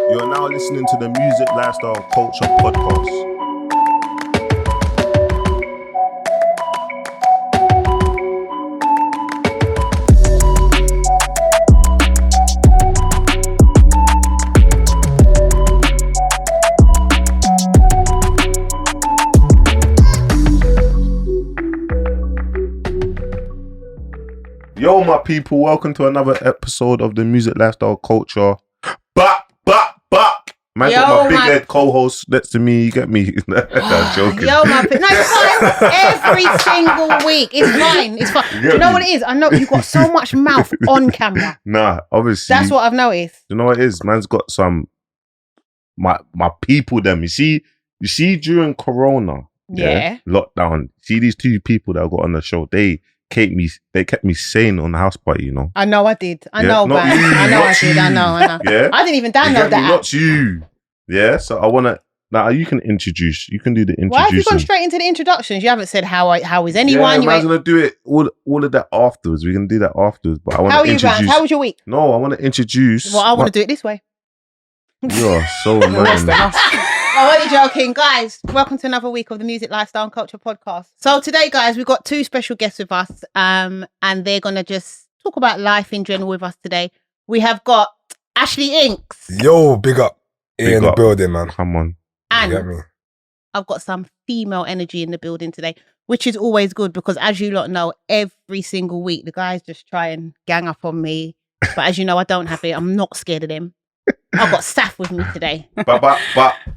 You are now listening to the Music Lifestyle Culture Podcast. Yo, my people, welcome to another episode of the Music Lifestyle Culture. Back. Man, got my big head co-host next to me. You get me? I'm joking. Yo, no, it's fine. Every single week. It's fine. It's fine. Do you know what it is? I know you've got so much mouth on camera. Nah, obviously. That's what I've noticed. You know what it is? Man's got some my people them. You see during Corona, lockdown, see these two people that I got on the show, they kept me sane on the house party, you know. I know I did. I know, man. I know I did. I know. Yeah. I didn't even download that app. Not you. Yeah. So I wanna now you can introduce. You can do the introduction. Why have you gone straight into the introductions? You haven't said how is anyone. Yeah, man's gonna do it all of that afterwards. We can do that afterwards. But I want to introduce. How are you, How was your week? No, I want to introduce. Well, I want to do it this way. You are so annoying. I'm only joking, guys. Welcome to another week of the Music Lifestyle and Culture Podcast. So today, guys, we've got two special guests with us, and they're gonna just talk about life in general with us today. We have got Ashley Inkz. Yo, big up in the building, man. Come on, and you get me? I've got some female energy in the building today, which is always good because, as you lot know, every single week the guys just try and gang up on me. But as you know, I don't have it. I'm not scared of them. I've got Saf with me today. But I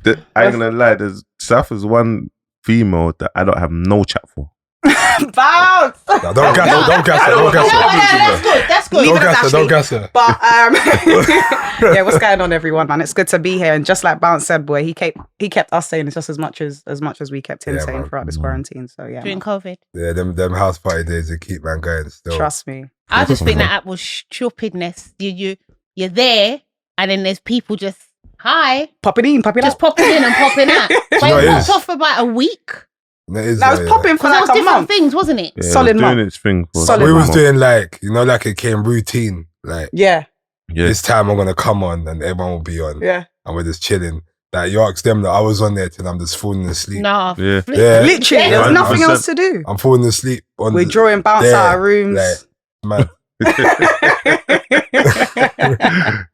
ain't gonna lie. Saf is one female that I don't have no chat for. Bounce! No, don't gas her. That's good. Don't gas her. But yeah, what's going on, everyone, man? It's good to be here. And just like Bounce said, boy, he kept us saying just as much as we kept him saying throughout this quarantine. So yeah, during COVID. Yeah, them house party days they keep man going still. Trust me. I just think that app was stupidness. You're there, and then there's people just popping in and popping out. But it popped off for about a week. That was popping for like was a different month. things, wasn't it? Yeah, solid month. Doing its thing. We was doing like it came routine. Like yeah. This time I'm gonna come on and everyone will be on. Yeah. And we're just chilling. Like you ask them that I was on there till I'm just falling asleep. No. Yeah. Literally, there's nothing else to do. I'm falling asleep on. We're drawing Bounce out of rooms. Like, man.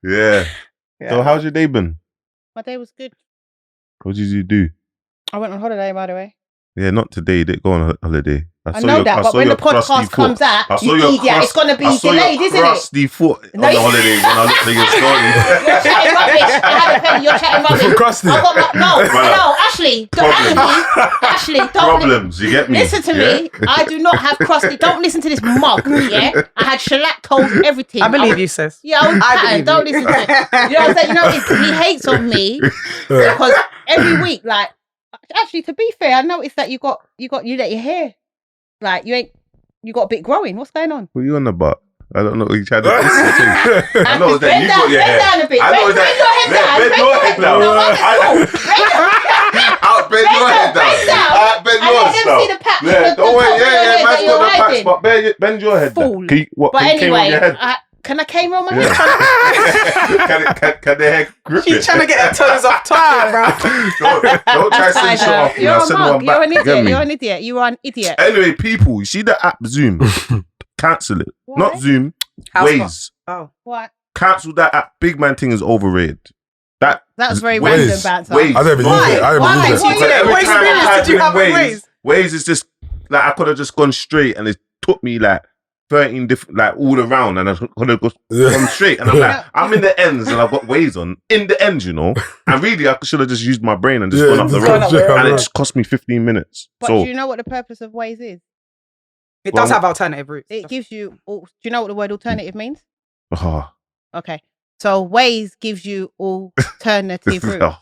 Yeah. So how's your day been? My day was good. What did you do? I went on holiday, by the way. Yeah, not today. You didn't go on holiday. I know that, but when the podcast comes out, you idiot, it's going to be delayed, isn't it? Crusty foot on the holiday when I looked at your story. You're chatting rubbish. I had a penny. You're chatting rubbish. Crusty. No, Ashley, don't Problems, you get me? Listen to me. I do not have crusty. Don't listen to this mug, yeah? I had shellac toes, everything. I believe you, sis. Yeah, I was patterned. Don't listen to it. You know what I'm saying? You know, he hates on me because every week, like, actually, to be fair, I noticed that you let your hair, like, you got a bit growing. What's going on? What are you on about? I don't know what you're trying to listen to. I know that bend you down, got your hair. Bend down a bit. Bend your head down. Bend your head down. Bend your head down. Bend yours down. Let them see the patch. Yeah, don't worry. Yeah, man's got the patch, but bend your head down. Fool. But anyway, can I came on my head? Can the hair grip it? She's trying to get her toes off top, bro. Don't try to send shit off. You're a mug. You're an idiot. You are an idiot. Anyway, people, you see the app Zoom? Cancel it. What? Not Zoom. Waze. Oh, what? Cancel that app. Big man thing is overrated. That's very random, Banter. Waze. I never use it. Why? What experience did you have with Waze? Waze is just like I could have just gone straight, and it took me like 13 different, like all around, and I could have gone straight. And I'm like, I'm in the ends, and I've got Waze on in the end, you know. And really, I should have just used my brain and just gone up the road, and it just cost me 15 minutes. But do you know what the purpose of Waze is? It does have alternative routes. It gives you. Do you know what the word alternative means? Oh. Okay, so Waze gives you alternative routes.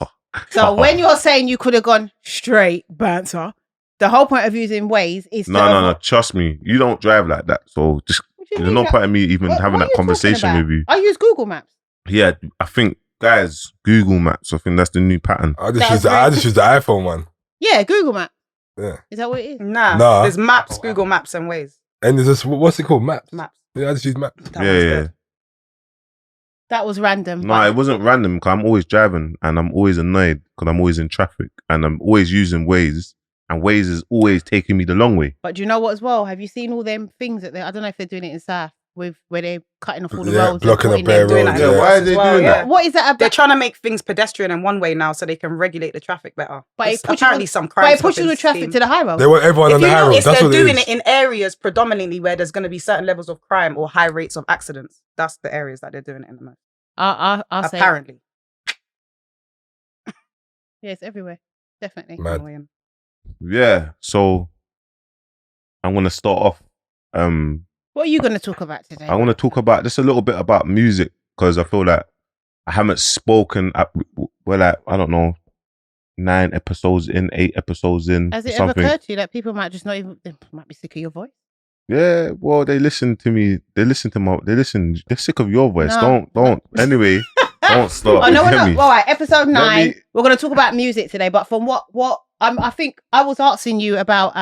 So when you're saying you could have gone straight, Banter, the whole point of using Waze is no. Trust me, you don't drive like that. So just there's no point in me even having that conversation with you. I use Google Maps. Yeah, I think guys, Google Maps. I think that's the new pattern. I just use the iPhone one. Yeah, Google Maps. Yeah. Is that what it is? Nah. There's Maps, Google Maps, and Waze. And there's this, what's it called? Maps. Maps. Yeah, I just use Maps. Yeah. That was random. No, it wasn't random because I'm always driving and I'm always annoyed because I'm always in traffic and I'm always using Waze, and Waze is always taking me the long way. But do you know what as well? Have you seen all them things that I don't know if they're doing it in South with where they're cutting off all the roads, blocking up bare bare roads. Yeah, why are they doing that? What is that about? They're trying to make things pedestrian in one way now so they can regulate the traffic better. But It's it pushes apparently all- some But crime. it pushes the traffic to the high road. They want everyone If on the you high road. notice, That's they're what doing it it in areas predominantly where there's going to be certain levels of crime or high rates of accidents. That's the areas that they're doing it in the most. I'll say Apparently. yeah, it's everywhere. Definitely. Mad. Annoying. Yeah, so I'm gonna start off. What are you going to talk about today? I want to talk about just a little bit about music because I feel like I haven't spoken. We're like, I don't know, 9 episodes in, 8 episodes in. Has it something. ever occurred to you that people might just not even, they might be sick of your voice? Yeah, well, they listen to me. They're sick of your voice. No. Don't. Anyway, don't stop. Oh, no, You we're get not. me? All right, episode 9. me- We're going to talk about music today, but from what I think I was asking you about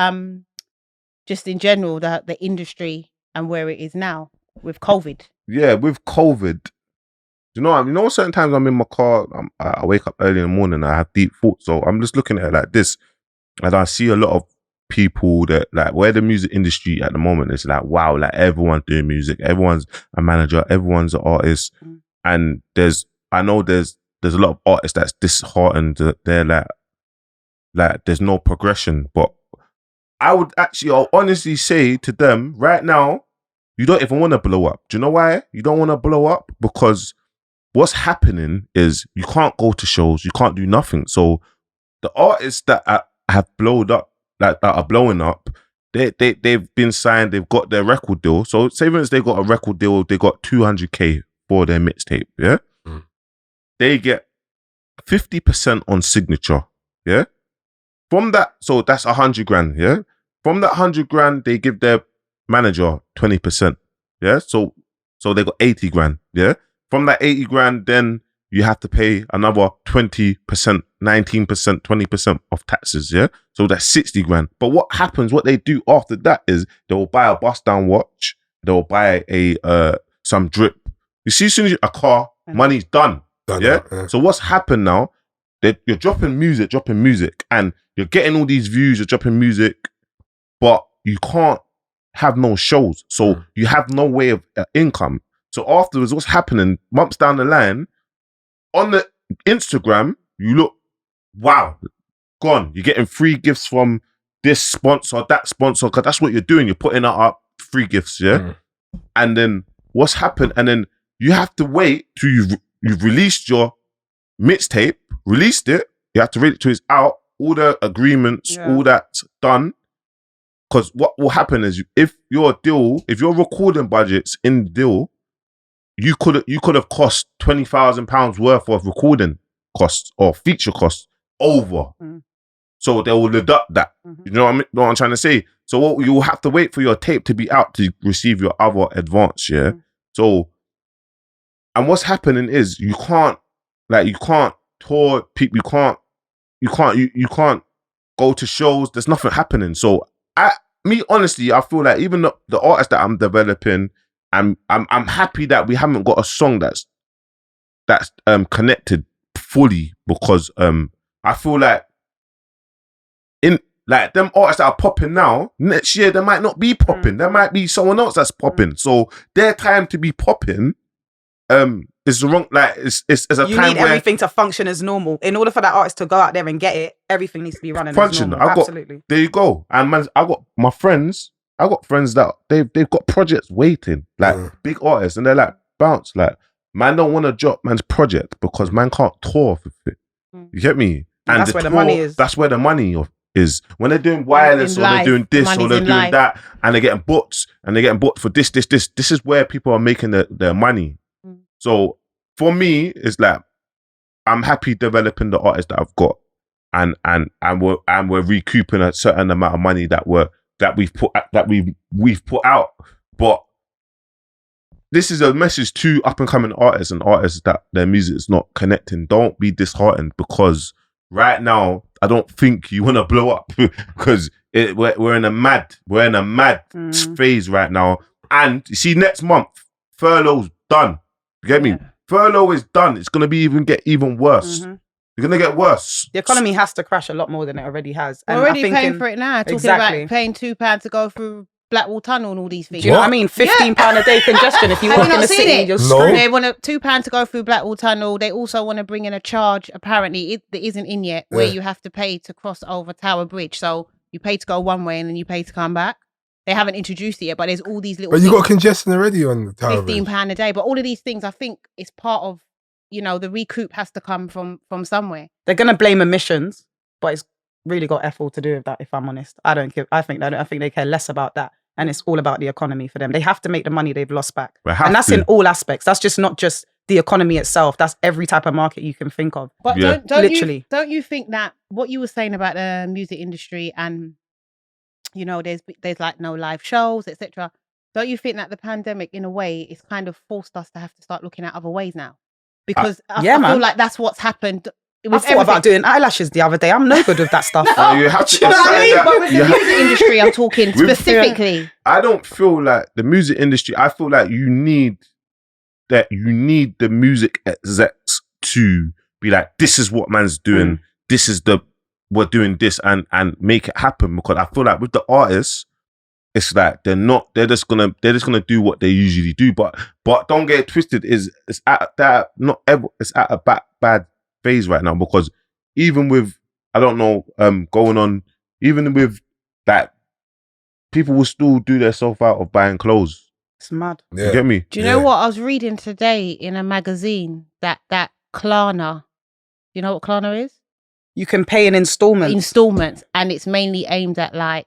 just in general the industry and where it is now with COVID. Yeah, with COVID, you know, certain times I'm in my car, I wake up early in the morning, I have deep thoughts. So I'm just looking at it like this, and I see a lot of people that like where the music industry at the moment is like, wow, like everyone's doing music, everyone's a manager, everyone's an artist, and I know there's a lot of artists that's disheartened. That they're like there's no progression, but I'll honestly say to them right now, you don't even want to blow up. Do you know why? You don't want to blow up because what's happening is you can't go to shows, you can't do nothing. So the artists that have blown up, that are blowing up, they've been signed, they've got their record deal. So say for instance, they got a record deal, they got 200K for their mixtape, yeah? They get 50% on signature, yeah? From that, so that's 100 grand, yeah? From that 100 grand, they give their manager 20%, yeah? So they got 80 grand, yeah? From that 80 grand, then you have to pay another 20%, 19%, 20% of taxes, yeah? So that's 60 grand. But what happens, what they do after that is they'll buy a bust down watch, they'll buy some drip. You see, as soon as a car, money's done, yeah? So what's happened now, you're dropping music, and you're getting all these views, you're dropping music, but you can't have no shows. So you have no way of income. So afterwards, what's happening, months down the line, on the Instagram, you look, wow, gone. You're getting free gifts from this sponsor, that sponsor, because that's what you're doing. You're putting up free gifts, yeah? And then what's happened? And then you have to wait till you've released your mixtape, released it, you have to wait till it's out, all the agreements, all that's done. Because what will happen is if your recording budget's in the deal, you could have cost £20,000 worth of recording costs or feature costs over. So they will deduct that. You know what I'm trying to say? So you will have to wait for your tape to be out to receive your other advance, yeah? So, and what's happening is you can't tour people, you can't go to shows, there's nothing happening. So honestly, I feel like even the artists that I'm developing, I'm happy that we haven't got a song that's connected fully because I feel like them artists that are popping now, next year they might not be popping. There might be someone else that's popping. So their time to be popping is the wrong, like it's a you time need where everything to function as normal. In order for that artist to go out there and get it, everything needs to be running function. as normal. Absolutely. There you go. And man, I got friends that they've got projects waiting, like big artists, and they're like, bounce, like man don't want to drop man's project because man can't tour with it. You get me? And that's where the money is. That's where the money is. When they're doing wireless or they're doing this or they're doing that, and they're getting booked for this. This is where people are making their money. So for me, it's like I'm happy developing the artists that I've got, and we're recouping a certain amount of money that we've put out. But this is a message to up and coming artists and artists that their music is not connecting. Don't be disheartened because right now I don't think you want to blow up because we're in a mad phase right now. And you see, next month furlough's done. You get me? furlough is done. It's gonna get even worse. Mhm. You're gonna get worse. The economy has to crash a lot more than it already has. We're And already I think paying for it now. Talking about paying £2 to go through Blackwall Tunnel and all these things. Do you know what I mean? £15 a day congestion if you Have walk you in not the seen city, it? you're No. screwed. They want £2 to go through Blackwall Tunnel. They also want to bring in a charge, apparently, that isn't in yet, where you have to pay to cross over Tower Bridge. So you pay to go one way and then you pay to come back. They haven't introduced it yet, but there's all these little But you things. got congestion already on the Tower Bridge. £15 a day. But all of these things, I think, is part of, the recoup has to come from somewhere. They're gonna blame emissions, but it's really got F all to do with that. If I'm honest, I think they care less about that, and it's all about the economy for them. They have to make the money they've lost back, and that's in all aspects. That's just not just the economy itself. That's every type of market you can think of. But Yeah. don't you think that what you were saying about the music industry and there's like no live shows, etc. Don't you think that the pandemic, in a way, is kind of forced us to have to start looking at other ways now? Because I feel like that's what's happened. I thought about doing eyelashes the other day. I'm no good with that stuff. You have to. You know what I mean? But with the music industry, I'm talking specifically. I don't feel like the music industry. I feel like you need the music execs to be like, this is what man's doing. This is we're doing this and make it happen. Because I feel like with the artists, it's like they're just gonna do what they usually do. But don't get it twisted. It's at a bad phase right now, because even with going on, even with that, people will still do themselves out of buying clothes. It's mad. Yeah. You get me? Do you know what I was reading today in a magazine that Klarna? You know what Klarna is? You can pay in installments, and it's mainly aimed at like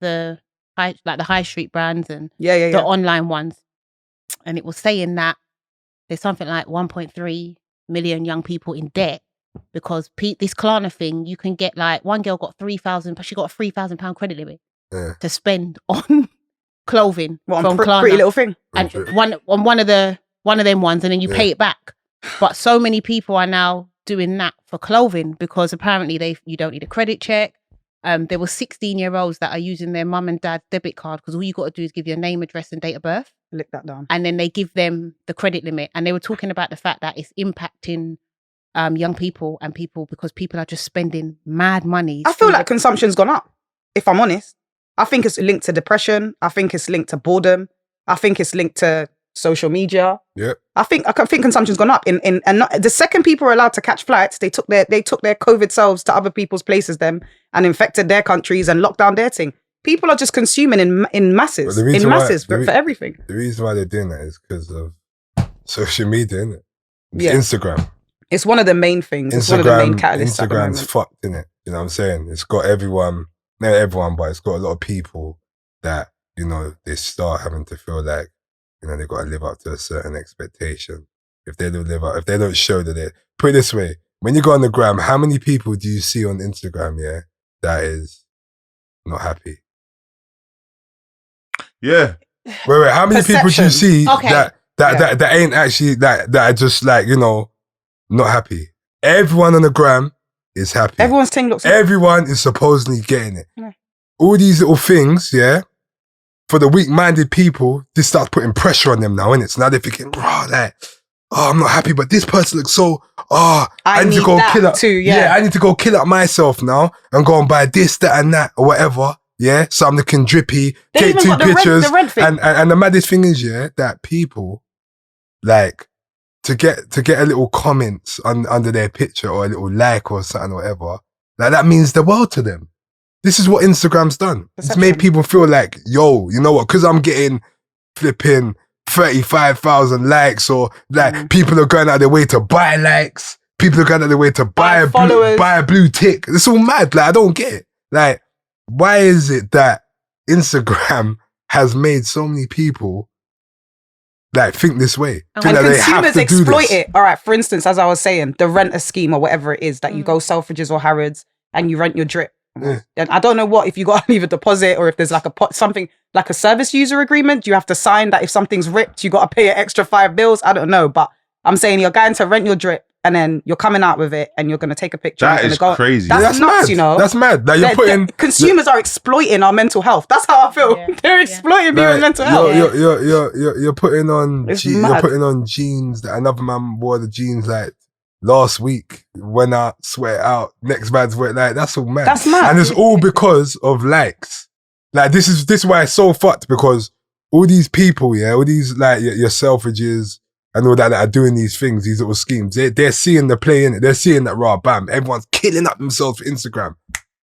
the high street brands and the online ones. And it was saying that there's something like 1.3 million young people in debt because this Klarna thing, you can get like, one girl got £3,000, she got a £3,000 credit limit to spend on clothing from Klarna. Pretty Little Thing. And one of them ones, and then you pay it back. But so many people are now doing that for clothing because apparently you don't need a credit check. There were 16-year-olds that are using their mum and dad's debit card because all you got to do is give your name, address, and date of birth. Lick that down. And then they give them the credit limit. And they were talking about the fact that it's impacting young people because people are just spending mad money. I feel like consumption's gone up, if I'm honest. I think it's linked to depression. I think it's linked to boredom. I think it's linked to social media. Yeah. I think consumption's gone up. The second people are allowed to catch flights, they took their COVID selves to other people's places and infected their countries and locked down their thing. People are just consuming in masses, for everything. The reason why they're doing that is because of social media, isn't it? Yeah. Instagram. It's one of the main things. It's one of the main catalysts. Instagram's fucked, innit? You know what I'm saying? It's got everyone, not everyone, but it's got a lot of people that, they start having to feel like, they've got to live up to a certain expectation. If they don't show that they... Put it this way, when you go on the gram, how many people do you see on Instagram, that is not happy? Yeah. Wait, how many people do you see that ain't actually, that are just like, not happy? Everyone on the gram is happy. Everyone's thing looks... Everyone is supposedly getting it. Yeah. All these little things, for the weak-minded people, this starts putting pressure on them now, innit? So now they're thinking, I'm not happy, but this person looks so, I need to go kill up. Too, I need to go kill up myself now and go and buy this, that, and that, or whatever. Yeah, something looking drippy, take 2 pictures. The red thing. And the maddest thing is, that people, like, to get a little comment under their picture or a little like or something or whatever, like that means the world to them. This is what Instagram's done. It's made people feel like, yo, you know what? Because I'm getting flipping 35,000 likes, or like people are going out of their way to buy likes. People are going out of their way to buy a blue tick. It's all mad. Like, I don't get it. Like, why is it that Instagram has made so many people like think this way? And consumers exploit it. All right, for instance, as I was saying, the renter scheme or whatever it is that you go Selfridges or Harrods and you rent your drip. Yeah. And I don't know if you got to leave a deposit or if there's like something like a service user agreement. You have to sign that if something's ripped, you got to pay an extra 5 bills. I don't know, but I'm saying you're going to rent your drip and then you're coming out with it and you're going to take a picture. That is crazy. That's nuts, mad. you know. That's mad. Like consumers are exploiting our mental health. That's how I feel. Yeah. They're exploiting people's mental health. You're putting on you're putting on jeans that another man wore the jeans like last week, went out, sweat out, next man's wear, like that's all mad. That's mad. And it's all because of likes. Like this is why it's so fucked, because all these people, all these like your Selfridges and all that are doing these things, these little schemes, they're seeing the play in it. They're seeing that raw bam, everyone's killing up themselves for Instagram.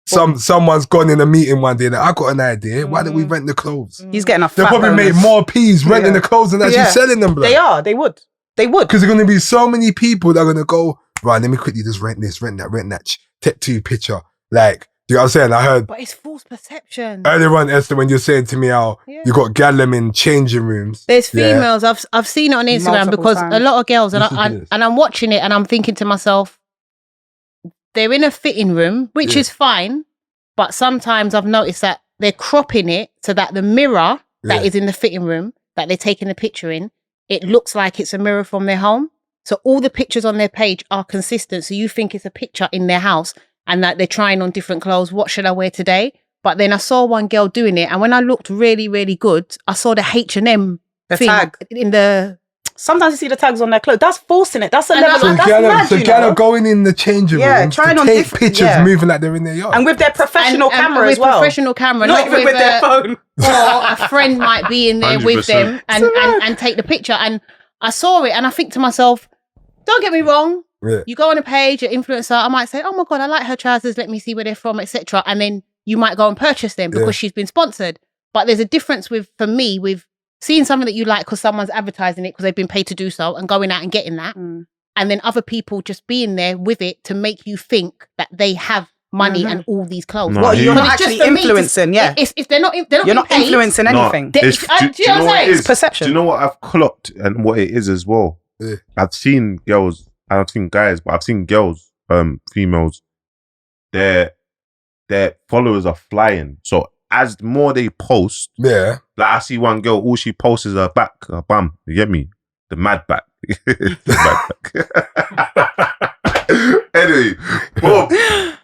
Someone's gone in a meeting one day, like, I got an idea. Why don't we rent the clothes? He's getting a They'll probably make more peas renting the clothes than actually selling them. Bro. They would. Because there are going to be so many people that are going to go, right, let me quickly just rent this, rent that, take 2 picture. Like, do you know what I'm saying? I heard But it's false perception. earlier on, Esther, when you're saying to me how you got gallem in changing rooms. There's females. I've seen it on Instagram Multiple because times. a lot of girls, and I'm watching it and I'm thinking to myself, they're in a fitting room, which is fine, but sometimes I've noticed that they're cropping it so that the mirror that is in the fitting room that they're taking the picture in, it looks like it's a mirror from their home. So all the pictures on their page are consistent. So you think it's a picture in their house and that they're trying on different clothes. What should I wear today? But then I saw one girl doing it. And when I looked really, really good, I saw the H&M thing tag in the... Sometimes you see the tags on their clothes. That's forcing it. That's a level. That's mad, So girls are going in the changing room trying to on take pictures moving like they're in their yard. And with their professional camera with as well. Professional camera. Not even with their phone. Or a friend might be in there with 100%. them and take the picture. And I saw it and I think to myself, don't get me wrong. Yeah. You go on a page, an influencer, I might say, oh my God, I like her trousers. Let me see where they're from, etc. And then you might go and purchase them because she's been sponsored. But there's a difference for me with seeing something that you like because someone's advertising it because they've been paid to do so and going out and getting that. And then other people just being there with it to make you think that they have money and all these clothes. No, What, you're But not actually influencing, If they're not You're not paid, influencing anything. do you know what I'm saying? It's perception. Do you know what I've clocked and what it is as well? Yeah. I've seen girls, I don't think guys, but I've seen girls, females, their followers are flying. So as more they post, Yeah. like I see one girl, all she posts is her back, her bum. You get me? The mad back. The mad back. Anyway, boom.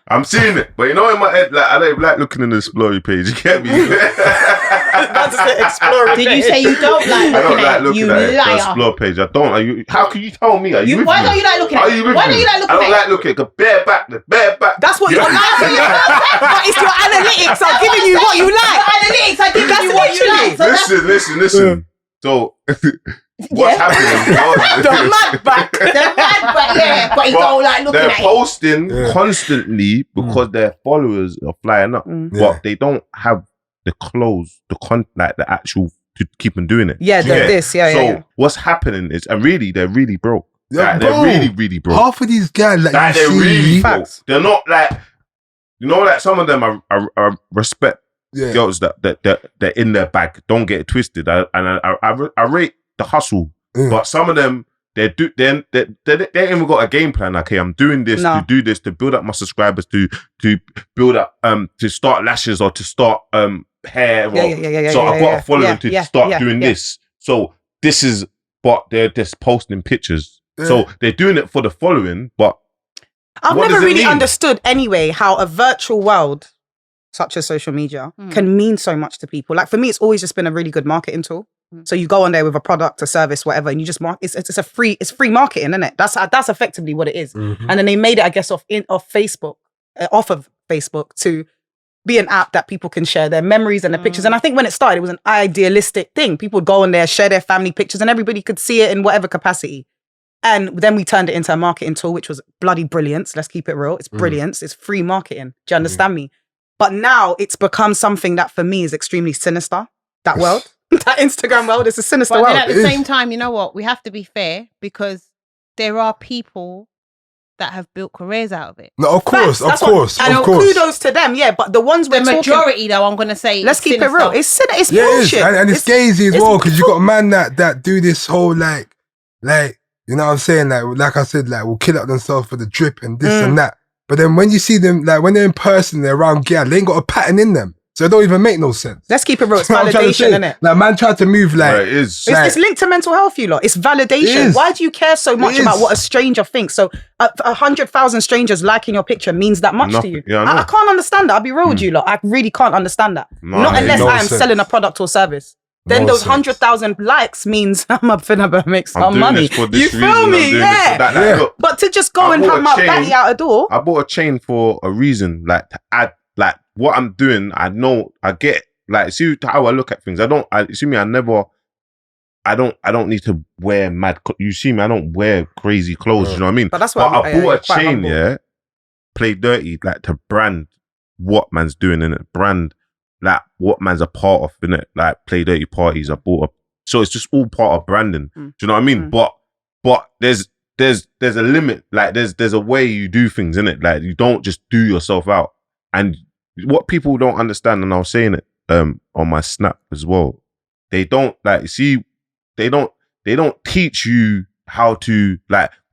I'm seeing it, but you know in my head, like I don't like looking in the Explorer page. You get me? That's the Explorer Did you say you don't like I don't looking like at it? looking You at it. The liar. Explore page. I don't. Are you, how can you tell me? Are you with Why me? don't you like looking at Are it? you with Why me? don't you like looking I don't at like looking at the bare back. That's what you're like. But it's your analytics are giving you what you like. Your analytics are giving you what you like. So Listen. So what's happening? The mad back. the mad back, yeah, but you don't like looking They're at it. posting constantly because their followers are flying up, but they don't have the clothes, like the actual to keep them doing it. Yeah, So what's happening is, and really, they're really broke. Yeah, Like, bro. they're really, really broke. Half of these guys, like Like, you they're see, really broke. They're not like, you know, like some of them are respect girls that they're in their bag. Don't get it twisted. I rate the hustle, but some of them they ain't even got a game plan. Okay, I'm doing this to do this to build up my subscribers, to build up to start lashes or to start hair. So I've got a following to start doing this. So this is, but they're just posting pictures. So they're doing it for the following, but I've never really understood anyway how a virtual world such as social media can mean so much to people. Like for me, it's always just been a really good marketing tool. So you go on there with a product, a service, whatever, and you just it's free marketing, isn't it? That's effectively what it is. And then they made it, I guess, off of Facebook to be an app that people can share their memories and their pictures. And I think when it started, it was an idealistic thing. People would go on there, share their family pictures, and everybody could see it in whatever capacity. And then we turned it into a marketing tool, which was bloody brilliance. Let's keep it real. It's brilliance. It's free marketing. Do you understand me? But now it's become something that for me is extremely sinister. That world, that Instagram world is a sinister world. But then at the same time, you know what? We have to be fair because there are people that have built careers out of it. No, of course. And kudos to them, yeah. But the ones we're the majority, though, I'm gonna say, let's keep it real. It's bullshit. It is. And it's gazy as well because you got a man that do this whole like you know what I'm saying, like I said, like will kill up themselves for the drip and this and that. But then when you see them, like when they're in person, they're around gear, they ain't got a pattern in them. So it don't even make no sense. Let's keep it real. It's That's what I'm trying to validation, say. innit? Like, man tried to move like... It is. It's linked to mental health, you lot. It's validation. It is. Why do you care so much It about is. what a stranger thinks? So 100,000 strangers liking your picture means that much to you. Yeah, I know. I can't understand that. I'll be real with you lot. I really can't understand that. No, Not it unless makes no I am sense. selling a product or service. Then No those sense. 100,000 likes means I'm finna make I'm some doing money. this for this You reason, feel I'm me? doing this Yeah. for that. Yeah. Look, But to just go I and bought have a my chain. batty out a door. I bought a chain for a reason, like to add, like what I'm doing. I know, I get, like, see how I look at things. I don't need to wear mad. You see me, I don't wear crazy clothes. You know what I mean? But that's why I bought a quite chain, humble. yeah. Play dirty, like to brand what man's doing in it. Brand like what man's a part of in it. Like play dirty parties. I bought a. So it's just all part of branding. Do you know what I mean? But there's a limit. Like there's a way you do things in it. Like you don't just do yourself out. And what people don't understand, and I was saying it on my snap as well. They don't they don't teach you how to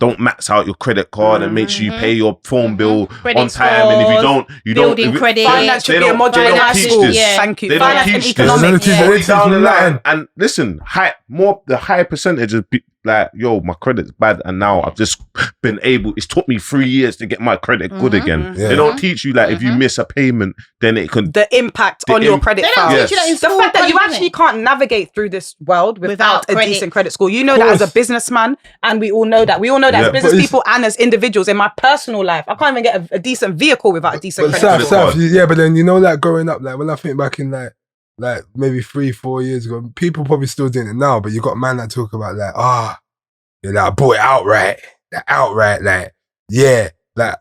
don't max out your credit card and make sure you pay your phone bill Credit on time. And if you don't, building credit. Finance should they be a don't- module they in don't high teach school. this. Yeah. Thank you. They don't Finance and teach this. economics. They don't Way teach down the Latin. line. And listen, the higher percentage of yo, my credit's bad, and now I've just been able. It's took me 3 years to get my credit good again. Yeah. They don't teach you if you miss a payment, then it could. The impact on your credit They don't file. teach you that in The school, fact that you isn't actually it? can't navigate through this world without a credit. decent credit score. You know that as a businessman, and we all know that. We all know that Yeah. as business But people and as individuals. In my personal life, I can't even get a decent vehicle without a decent But credit score. Saf, yeah, but then you know, growing up, when I think back in like maybe 3-4 years ago, people probably still doing it now, but you got man that talk about I bought it outright,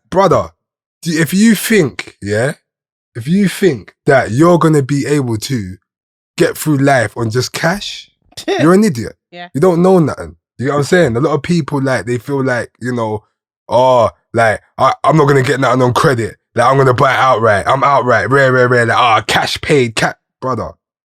brother, if you think that you're gonna be able to get through life on just cash, you're an idiot. Yeah. You don't know nothing. You know what I'm saying? A lot of people they feel I'm not gonna get nothing on credit. I'm gonna buy it outright. I'm outright, rare. Cash paid, brother.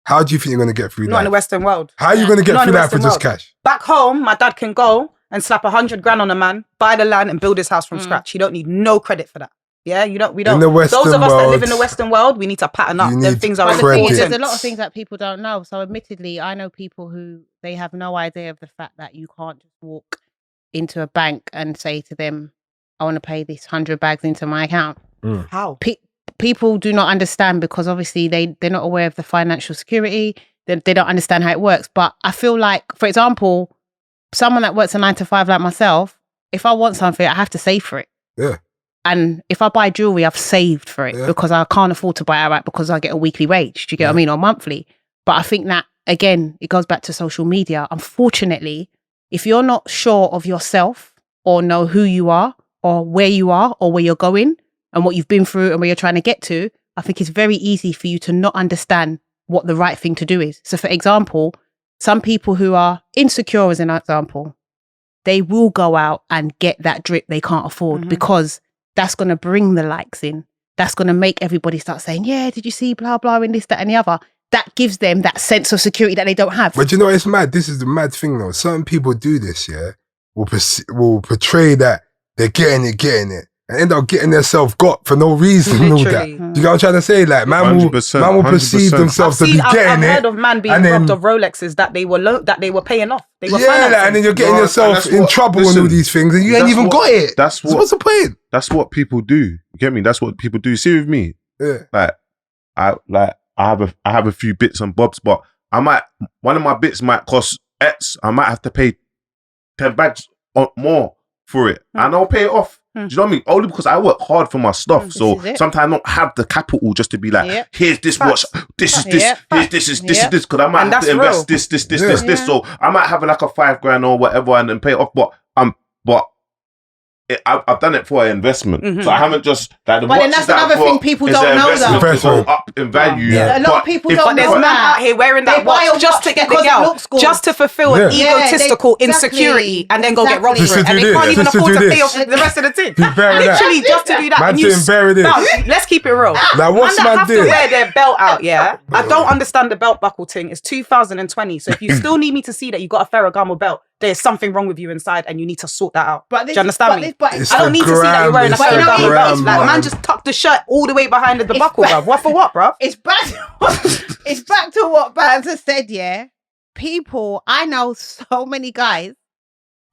How do you think you're gonna get through Not in the life? Western world. How are you gonna get Not in through the life for Western just world. cash? Back home, my dad can go and slap 100 grand on a man, buy the land and build his house from scratch. He don't need no credit for that. Yeah, we don't. In the Western Those of us that live world, in the Western world, we need to pattern up. you Them need things are But the thing is, important. there's a lot of things that people don't know. So admittedly, I know people who they have no idea of the fact that you can't just walk into a bank and say to them, I want to pay this 100 bags into my account. How? People do not understand because obviously they're not aware of the financial security. They don't understand how it works. But I feel like, for example, someone that works a 9 to 5 like myself, if I want something, I have to save for it. Yeah. And if I buy jewelry, I've saved for it because I can't afford to buy it outright because I get a weekly wage. Do you get what I mean? Or monthly. But I think that, again, it goes back to social media. Unfortunately, if you're not sure of yourself or know who you are or where you're going and what you've been through and where you're trying to get to, I think it's very easy for you to not understand what the right thing to do is. So for example, some people who are insecure, as an example, they will go out and get that drip they can't afford because that's going to bring the likes in. That's going to make everybody start saying, yeah, did you see blah, blah, and this, that, and the other. That gives them that sense of security that they don't have. But you know, it's mad. This is the mad thing though. Certain people do this, will portray that they're getting it, and end up getting themselves got for no reason and all that. Literally. You know what I'm trying to say? Man will 100%, perceive 100%. themselves to be I've getting heard it. of man being and then- robbed of Rolexes that they were paying off. They were Yeah, financing. and then you're getting No, and yourself that's in what- trouble and all listen, these things, and you ain't that's even what- got it. that's So what- what's the point? That's what people do. You get me? That's what people do. See with me, Yeah. I have a few bits and bobs, but one of my bits might cost X. I might have to pay 10 bags or more for it, and I'll pay it off. Do you know what I mean? Only because I work hard for my stuff, This so is it. sometimes I don't have the capital just to be like, Yep. here's this watch, this is this, Yep. here's this is this is Yep. this, because I might And have to that's invest real. this. Yeah. So I might have like a $5,000 or whatever and then pay it off, but I've done it for an investment, so I haven't just like the But then watches that's that I another bought thing people is don't an know, investment though. to go up in value. Yeah. A lot of people don't But there's know men that. out here wearing They that buy a watch just to watch get the because it girl, looks good. just to fulfill an Yeah. egotistical Yeah, exactly. insecurity, and then go get robbed Exactly. for it, Just to and do they can't this, even just to afford do to pay this. off the rest of the thing. Bearing that. Literally, just to do that. Man And you doing bearing this. No, let's keep it real. Like, what's that man have to doing? wear their belt out, yeah? I don't understand the belt buckle thing. It's 2020. So if you still need me to see that you got a Ferragamo belt, there's something wrong with you inside and you need to sort that out. But do you understand me? It's I don't need to see that you're wearing a it's certain the belt. gram, Like, man. man just tucked the shirt all the way behind the It's buckle, bruv. What for what, bruv? It's back to what Bands has said, yeah. People, I know so many guys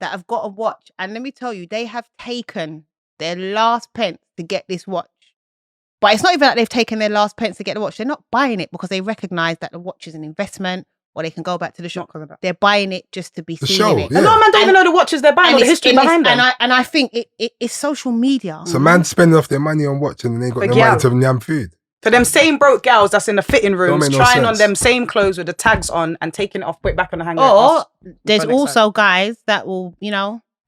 that have got a watch, and let me tell you, they have taken their last pence to get this watch. But it's not even that they've taken their last pence to get the watch. They're not buying it because they recognise that the watch is an investment, or they can go back to the shop. They're buying it just to be The seen show, in it. yeah. A lot of men don't even know the watches they're buying or the history behind them. And I think it's social media. So man spending off their money on watching and they got no Yeah. money to yam food. For them same broke girls that's in the fitting rooms, make no trying on sense. them same clothes with the tags on and taking it off, put it back on the hanger. Or Us- there's for next also guys that will,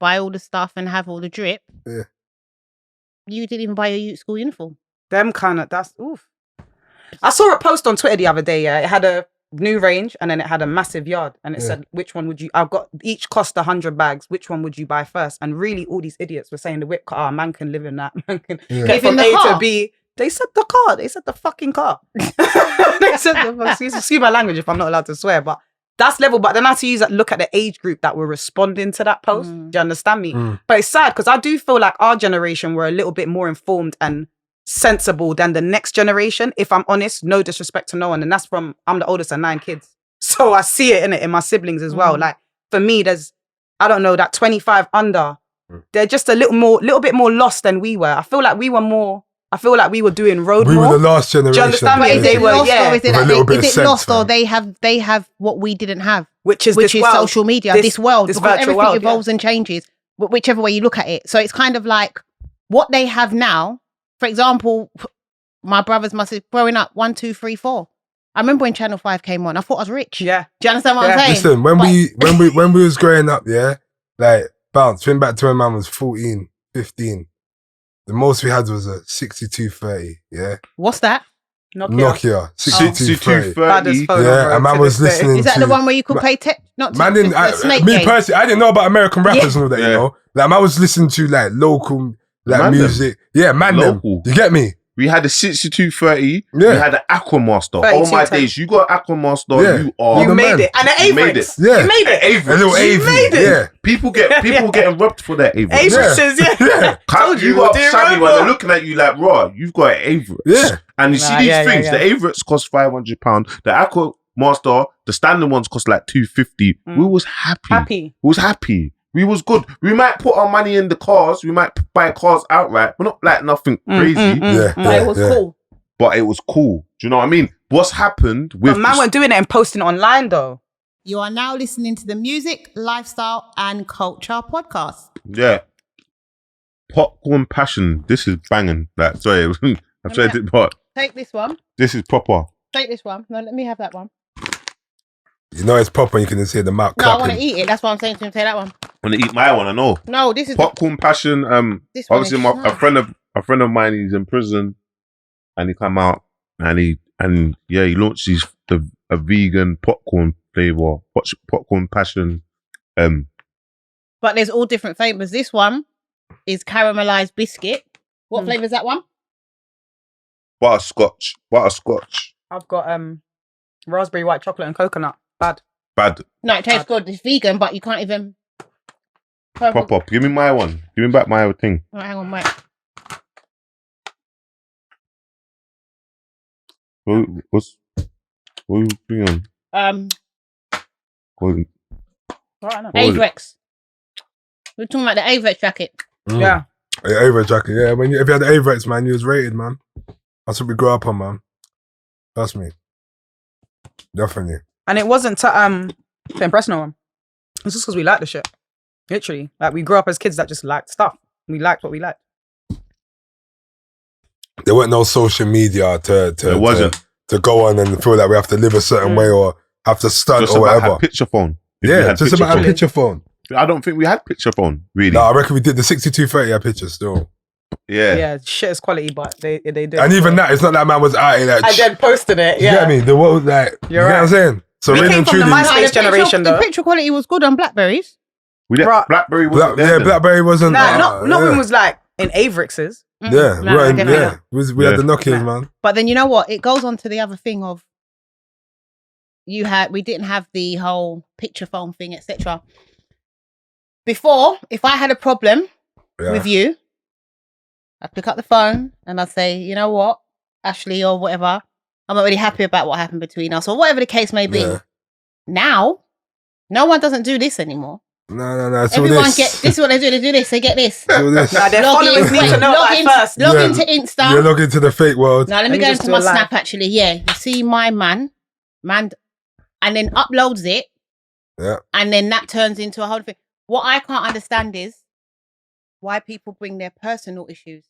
buy all the stuff and have all the drip. Yeah. You didn't even buy your youth school uniform. Them kind of, that's, oof. I saw a post on Twitter the other day, yeah. It had a new range and then it had a massive yard and it said, which one would you, I've got, each cost 100 bags, which one would you buy first? And really all these idiots were saying the whip car, man can live in that, man can Yeah. get Live in from the A car. to B. They said the car, they said the fucking car. They said, excuse my language if I'm not allowed to swear, but that's level. But then I had to use that, look at the age group that were responding to that post. Do you understand me? But it's sad because I do feel like our generation were a little bit more informed and sensible than the next generation. If I'm honest, no disrespect to no one. And that's from, I'm the oldest of 9 kids. So I see it in my siblings as well. Like for me, there's, I don't know, that 25 under, they're just a little bit more lost than we were. I feel like we were doing road We more. were the last generation. Do you understand But me? is They it were, lost yeah. or is it, With a little bit of is it sense, lost or man. they have what we didn't have, Which is which this is world. social media, this world, this because virtual everything world, evolves and changes, whichever way you look at it. So it's kind of like what they have now. For example, my brothers must have growing up 1, 2, 3, 4. I remember when Channel 5 came on, I thought I was rich. Yeah. Do you understand what I'm Yeah. saying? Listen, when we was growing up, yeah, like bounce, think back to when man was 14, 15. The most we had was a 6230, yeah. What's that? Nokia 6230. Bad as 6230. phone Yeah, number and man to was this day. listening Is that to the one where you could play not Man didn't. the snake Me game? personally, I didn't know about American rappers and all that. Yeah. You know, like man was listening to like local like Man them. music. Yeah, man, them. Local. You get me? We had the 6230. Yeah. We had the Aquamaster. 3210. Oh my days, you got Aquamaster. Yeah. You are. the You made man. it. And the You made Avrix. Yeah. You made it. Avrix. A little You AV. made it. Yeah, People getting robbed for their Avrix. Avrixes, yeah. yeah, Told you, you got dear savvy Robo. when they're looking at you like, raw, you've got an Avrix. yeah. And you see Nah, these yeah, things, yeah, the Avrix cost £500. The Aquamaster, the standard ones cost like $250. We was happy. We was happy. We was good. We might put our money in the cars. We might buy cars outright. We're not like nothing crazy, Yeah, But it was cool. but it was cool. Do you know what I mean? What's happened with But man weren't doing it and posting it online though. You are now listening to the Music, Lifestyle and Culture podcast. yeah, Popcorn Passion. This is banging. Like, sorry, I've said it, but Take this one. this is proper. Take this one. No, let me have that one. You know it's proper. You can see the mouth No, I want to clapping. eat it. That's why I'm saying to him, take that one. I'm gonna eat my one. I know. No, this is Popcorn Passion. this one. Obviously, Is a friend of mine. He's in prison, and he come out and he launched a vegan popcorn flavor, popcorn passion. But there's all different flavors. This one is caramelized biscuit. What flavor is that one? Butterscotch. I've got raspberry white chocolate and coconut. Bad. Bad. No, it tastes good. It's vegan, but you can't even. Pop up. Give me my one. Give me back my thing. Oh, hang on, wait. What are you doing? Right, I know. What was it? Avrix. We're talking about the Avrix jacket. Yeah. Yeah, Avrix jacket. Yeah, if you had the Avrix, man, you was rated, man. That's what we grew up on, man. Trust me. Definitely. And it wasn't to impress no one. It's just because we liked the shit. Literally. Like we grew up as kids that just liked stuff. We liked what we liked. There weren't no social media There wasn't. to go on and feel like we have to live a certain way or have to stunt Just or about whatever. had picture phone. If we Yeah, had just picture about a phone. picture phone. I don't think we had picture phone, really. No, I reckon we did the 6230 had pictures still. Yeah. Yeah, shit is quality, but they did. And even that, it's not that man was out here like, I then posted it. you Yeah. get me? The world, like, you You're get what right. I'm saying? So We really came and from the truly, MySpace generation, the though. picture quality was good on Blackberries. We did, Bruh. Blackberry wasn't there. yeah, then. Blackberry wasn't. Nah, not yeah. when was like in Avrix's. Yeah, No, right, definitely yeah. not. We had Yeah. the Nokias, man. But then you know what? It goes on to the other thing of we didn't have the whole picture phone thing, etc. Before, if I had a problem with you, I'd pick up the phone and I'd say, you know what, Ashley or whatever, I'm not really happy about what happened between us or whatever the case may be. Yeah. Now, no one doesn't do this anymore. No. Everyone this is what they do. They do this. They get this. This. Now, their followers need to know first. Log into Insta. You log into the fake world. Now, let me go into my Snap, actually. Yeah. You see my man, and then uploads it. Yeah. And then that turns into a whole thing. What I can't understand is why people bring their personal issues.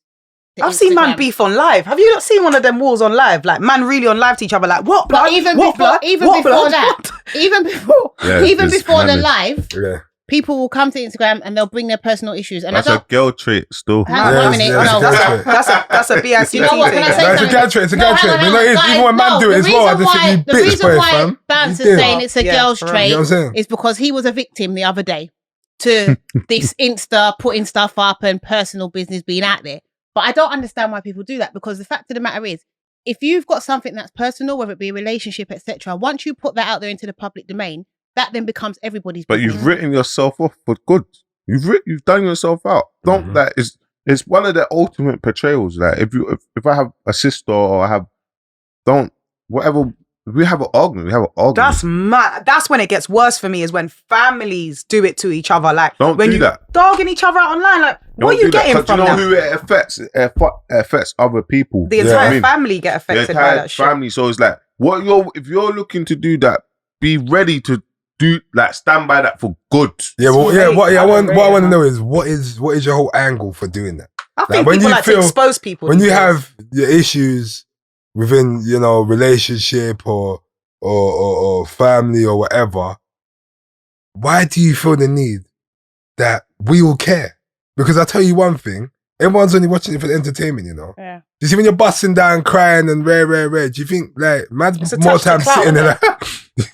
I've seen man beef on live. Have you not seen one of them wars on live? Like man really on live to each other like, what blood? But even before the live, people will come to Instagram and they'll bring their personal issues. And that's a girl trait still. Hang on a minute. That's a BIC. You know what? Can I say it's a girl trait. It's a girl trait. Even when man do it as well, the reason why Bounce is saying it's a girl's trait is because he was a victim the other day to this Insta putting stuff up and personal business being out there. But I don't understand why people do that, because the fact of the matter is, if you've got something that's personal, whether it be a relationship, etc., once you put that out there into the public domain, that then becomes everybody's business. But you've written yourself off for good. You've done yourself out. Don't that is it's one of the ultimate portrayals. Like if I have a sister or I have we have an argument. We have an argument. That's mad. That's when it gets worse for me, is when families do it to each other. Like when you dogging each other out online. Like what are you getting from that? Do you know who it affects? It affects other people. The entire family get affected by that shit. Family. So it's like, if you're looking to do that, be ready to stand by that for good. Yeah, what I want to know is what is your whole angle for doing that? I think people like to expose people. When you have your issues within, relationship or family or whatever, why do you feel the need that we all care? Because I'll tell you one thing, everyone's only watching it for the entertainment, Yeah. Do you see when you're busting down, crying and rare, do you think man's more time sitting there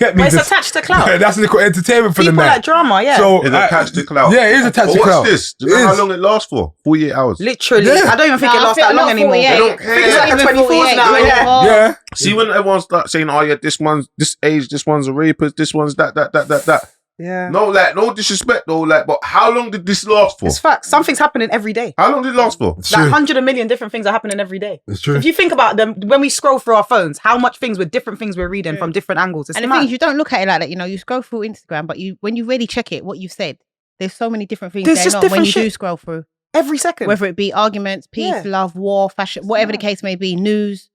it's attached to clout. Yeah, that's little entertainment for people the night. Like drama, yeah. So it's attached to clout. Yeah, it is attached to clout. What's this? Do you know how long it lasts for? 48 hours. Literally. Yeah. I don't even think it lasts that long anymore. They don't care. It's like 24 now. Yeah. See when everyone starts saying, "Oh yeah, this one's this age, this one's a rapist, this one's that." Yeah. No disrespect though, but how long did this last for? It's fact. Something's happening every day. How long did it last for? It's 100 million different things are happening every day. It's true. If you think about them, when we scroll through our phones, how much things with different things we're reading from different angles. And the thing is, you don't look at it like that. You scroll through Instagram, but when you really check it, what you've said, there's so many different things going on when you do scroll through. Every second. Whether it be arguments, peace, love, war, fashion, whatever the case may be, news.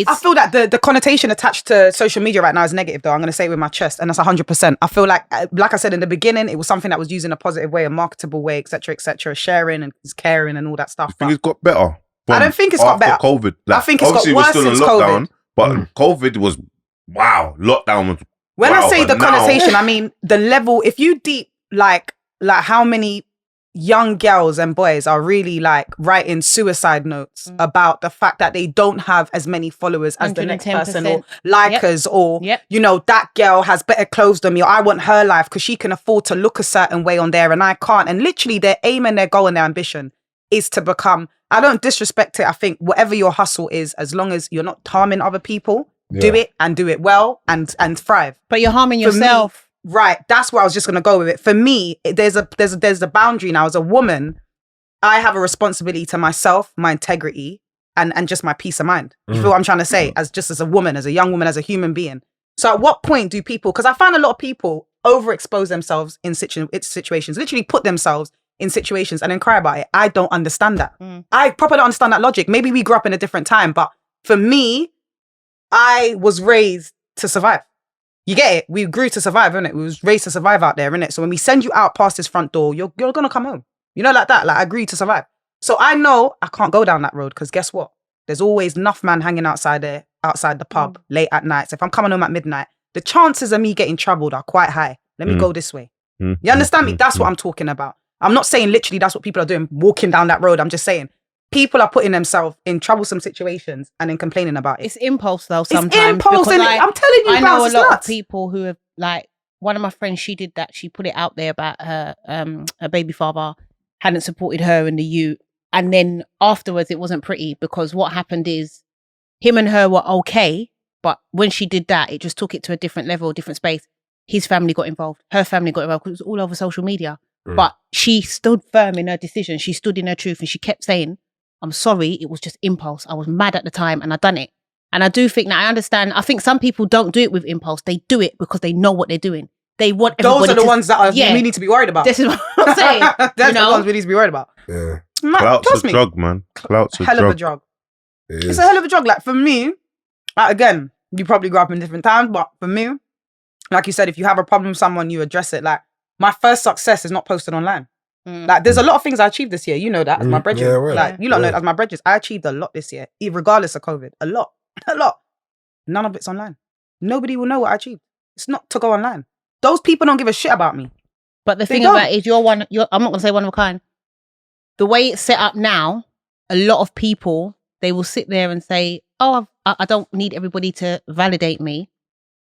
I feel that the connotation attached to social media right now is negative, though. I'm going to say it with my chest, and that's 100%. I feel like I said in the beginning, it was something that was used in a positive way, a marketable way, etc., sharing and caring and all that stuff. I think it's got better. I don't think it's got better. After COVID. I think it's got worse since COVID. But COVID was, lockdown was When I say the connotation, I mean the level. If you deep, like how many young girls and boys are really writing suicide notes about the fact that they don't have as many followers as the next person or likers or that girl has better clothes than me, or I want her life because she can afford to look a certain way on there and I can't. And literally their aim and their goal and their ambition is to become, I don't disrespect it. I think whatever your hustle is, as long as you're not harming other people, do it and do it well and thrive. But you're harming yourself. Right, that's where I was just going to go with it. For me, there's a boundary now. As a woman, I have a responsibility to myself, my integrity, and just my peace of mind. You feel what I'm trying to say? As a woman, as a young woman, as a human being. So at what point do people, because I find a lot of people overexpose themselves in situations, literally put themselves in situations and then cry about it. I don't understand that. I properly don't understand that logic. Maybe we grew up in a different time, but for me, I was raised to survive. You get it? We grew to survive, innit? We was raised to survive out there, innit? So when we send you out past this front door, you're going to come home. Like that. I agreed to survive. So I know I can't go down that road because guess what? There's always enough man hanging outside the pub late at night. So if I'm coming home at midnight, the chances of me getting troubled are quite high. Let me go this way. You understand me? That's what I'm talking about. I'm not saying literally that's what people are doing, walking down that road. I'm just saying people are putting themselves in troublesome situations and then complaining about it. It's impulse though sometimes. It's impulse, and I'm telling you, I know a lot of people who have, one of my friends, she did that. She put it out there about her baby father hadn't supported her in the youth. And then afterwards it wasn't pretty because what happened is him and her were okay, but when she did that, it just took it to a different level, different space. His family got involved. Her family got involved because it was all over social media. But she stood firm in her decision. She stood in her truth and she kept saying, I'm sorry, it was just impulse. I was mad at the time and I done it. And I do think that I understand. I think some people don't do it with impulse. They do it because they know what they're doing. They want those are the ones that we need to be worried about. This is what I'm saying. That's the ones we need to be worried about. Yeah. Clout's a drug, man. Clout's a hell drug. of a drug. It's a hell of a drug. Like for me, again, you probably grew up in different times, but for me, like you said, if you have a problem with someone, you address it. Like my first success is not posted online. Like there's a lot of things I achieved this year. You know that as my brethren. Yeah, right. Like you don't know that as my brethren. I achieved a lot this year, regardless of COVID. A lot. None of it's online. Nobody will know what I achieved. It's not to go online. Those people don't give a shit about me. But the thing about it is I'm not going to say one of a kind. The way it's set up now, a lot of people, they will sit there and say, oh, I don't need everybody to validate me.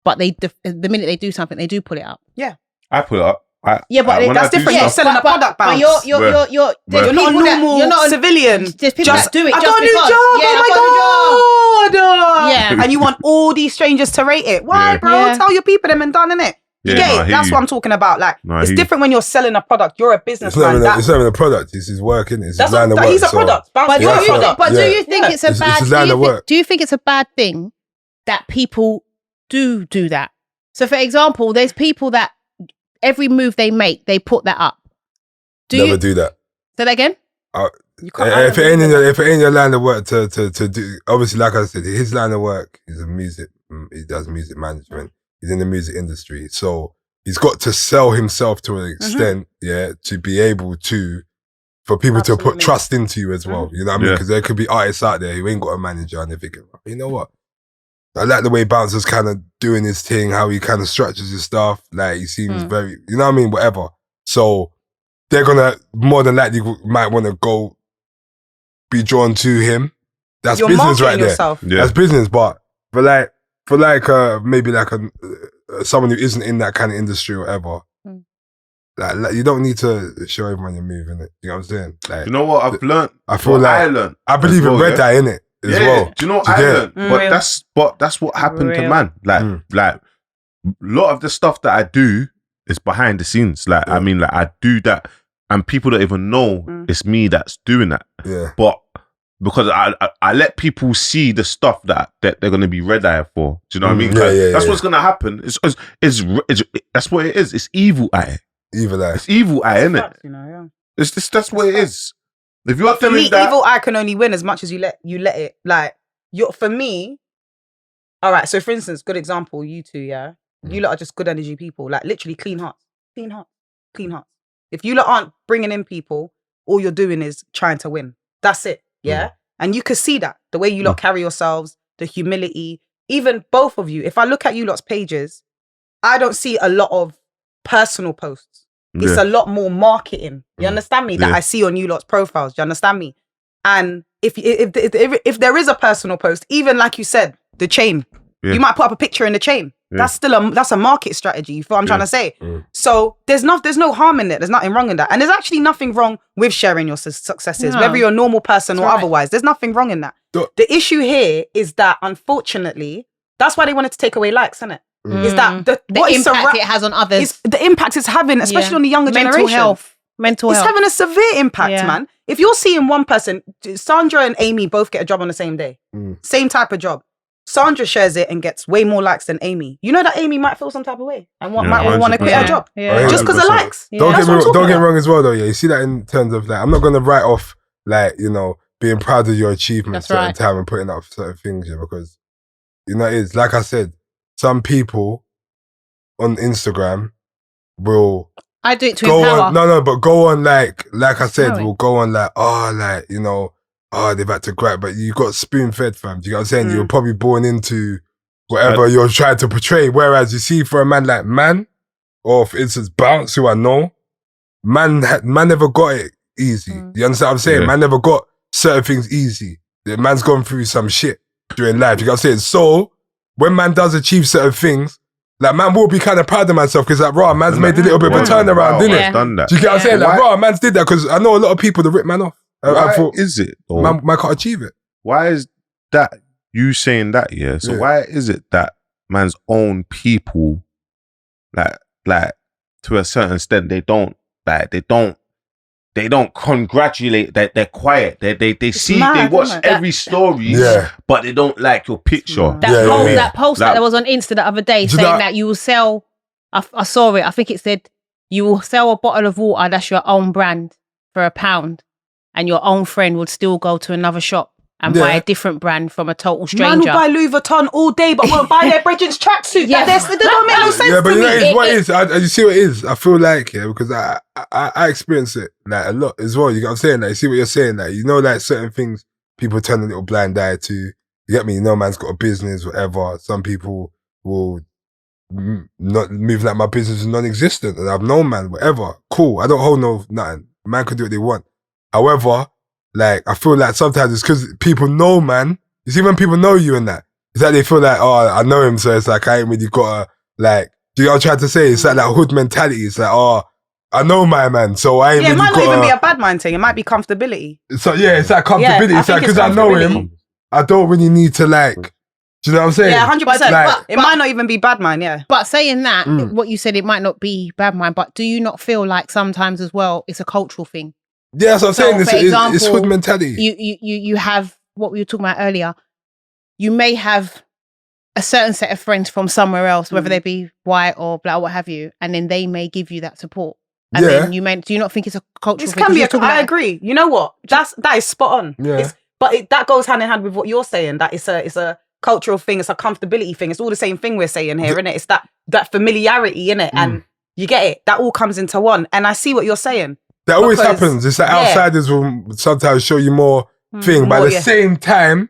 But the minute they do something, they do put it up. Yeah. I put it up. But that's different. You're selling a product, but you're not a normal civilian. There's people that do it. I got a new job. Oh my God. Yeah. And you want all these strangers to rate it. Why, bro? Yeah. Tell your people them and done, innit? You get it? That's what I'm talking about. Like, it's different when you're selling a product. You're a businessman. It's not even a product. It's his work, isn't it? It's his line of work. He's a product. But do you think it's a bad thing? Do you think it's a bad thing that people do that? So, for example, there's people that every move they make, they put that up. Never do that. Say that again? If it ain't your line of work to do, obviously, like I said, his line of work is music. He does music management. He's in the music industry. So he's got to sell himself to an extent, to be able to, for people to put trust into you as well. You know what I mean? Because there could be artists out there who ain't got a manager and they're thinking, you know what? I like the way Bouncer's kind of doing his thing, how he kind of structures his stuff. Like, he seems very, you know what I mean? Whatever. So they're going to, more than likely, might want to go be drawn to him. That's You're business right yourself. there. Yeah. That's business. But for maybe like someone who isn't in that kind of industry or whatever, like you don't need to show everyone you're moving it. You know what I'm saying? Like, you know what I've learned? I feel like I believe in red eye in it as well. Do you know what I learned? But that's what happened to man. Like a lot of the stuff that I do is behind the scenes. Like I mean, like I do that, and people don't even know it's me that's doing that. Yeah. But because I let people see the stuff that they're going to be red eye for. Do you know what I mean? That's what's going to happen. It's that's what it is. It's evil eye. Evil eye. It's evil eye, isn't it? You know, yeah. It's just, that's what it is. If you're for me, that, evil eye can only win as much as you let it. Like for me. All right. So for instance, good example, you two, you lot are just good energy people. Like literally clean hearts. If you lot aren't bringing in people, all you're doing is trying to win. That's it. Yeah. And you can see that the way you lot carry yourselves, the humility, even both of you. If I look at you lot's pages, I don't see a lot of personal posts. It's a lot more marketing. You understand me? That I see on you lot's profiles. Do you understand me? And if there is a personal post, even like you said, the chain, you might put up a picture in the chain. That's still that's a market strategy. You feel what I'm trying to say? So there's no harm in it. There's nothing wrong in that. And there's actually nothing wrong with sharing your successes, whether you're a normal person or otherwise. There's nothing wrong in that. The issue here is that, unfortunately, that's why they wanted to take away likes, isn't it? Is that the impact it has on others? The impact it's having, especially on the younger generation. Mental health. It's having a severe impact, man. If you're seeing one person, Sandra and Amy both get a job on the same day. Same type of job. Sandra shares it and gets way more likes than Amy. You know that Amy might feel some type of way and might want to quit her job just because of likes. Don't get me wrong as well, though. Yeah, you see that in terms of like, I'm not gonna write off like, you know, being proud of your achievements at certain time and putting up certain things, because you know it's like I said, some people on Instagram will I do it to go empower. on, but go on like I said, will go on like, you know. They've had to grab, but you got spoon-fed, fam. Do you know what I'm saying? You were probably born into whatever you're trying to portray. Whereas you see for a man like Man, or for instance Bounce, who I know, man never got it easy. You understand what I'm saying? Man never got certain things easy. The man's gone through some shit during life. You know what I'm saying? So when man does achieve certain things, like man will be kind of proud of myself because like, man's made a little bit of a turnaround, didn't it? Done that. Do you get what I'm saying? Like, man's did that because I know a lot of people that rip man off. Why is it? Man can't achieve it. Why is that you saying that? Yeah. So why is it that man's own people, like to a certain extent, they don't Like they don't congratulate. They're quiet. They see, mad, they watch isn't it? every story, but they don't like your picture. That post that was on Insta the other day saying that you will sell. I saw it. I think it said you will sell a bottle of water that's your own brand for £1, and your own friend would still go to another shop and buy a different brand from a total stranger. Man will buy Louis Vuitton all day, but won't buy their brethren's tracksuit. Yeah. That don't make no sense Yeah, but to you know me. what it is? You see what it is? I feel like, because I experience it like a lot as well. You get what I'm saying? Like, you see what you're saying? Like, you know, like certain things people turn a little blind eye to. You get me? You know, man's got a business, whatever. Some people will not move like my business is non-existent, and I've known man, whatever. Cool. I don't hold no nothing. Man can do what they want. However, like, I feel like sometimes it's because people know, man. You see, when people know you and that, it's like they feel like, oh, I know him, so it's like I ain't really got to, like, do you know what I'm trying to say? It's like that hood mentality. It's like, oh, I know my man, so I ain't really it might got not even be a bad mind thing. It might be comfortability. So yeah, it's like comfortability. Yeah, it's like, I think because I know comfortability. him, I don't really need to, like, do you know what I'm saying? Yeah, 100%. Like, It might not even be bad mind, yeah. But saying that, what you said, it might not be bad mind, but do you not feel like sometimes as well, it's a cultural thing? yeah, that's what I'm saying. for It's example, hood mentality. You have what we were talking about earlier. You may have a certain set of friends from somewhere else, whether they be white or black, what have you, and then they may give you that support. And then do you not think it's a cultural thing? Can be I agree. You know what? That is spot on. Yeah. That goes hand in hand with what you're saying. That it's a cultural thing. It's a comfortability thing. It's all the same thing we're saying here, isn't it? It's that familiarity, innit? And you get it. That all comes into one. And I see what you're saying. That always happens. It's like outsiders will sometimes show you more thing, but at the same time,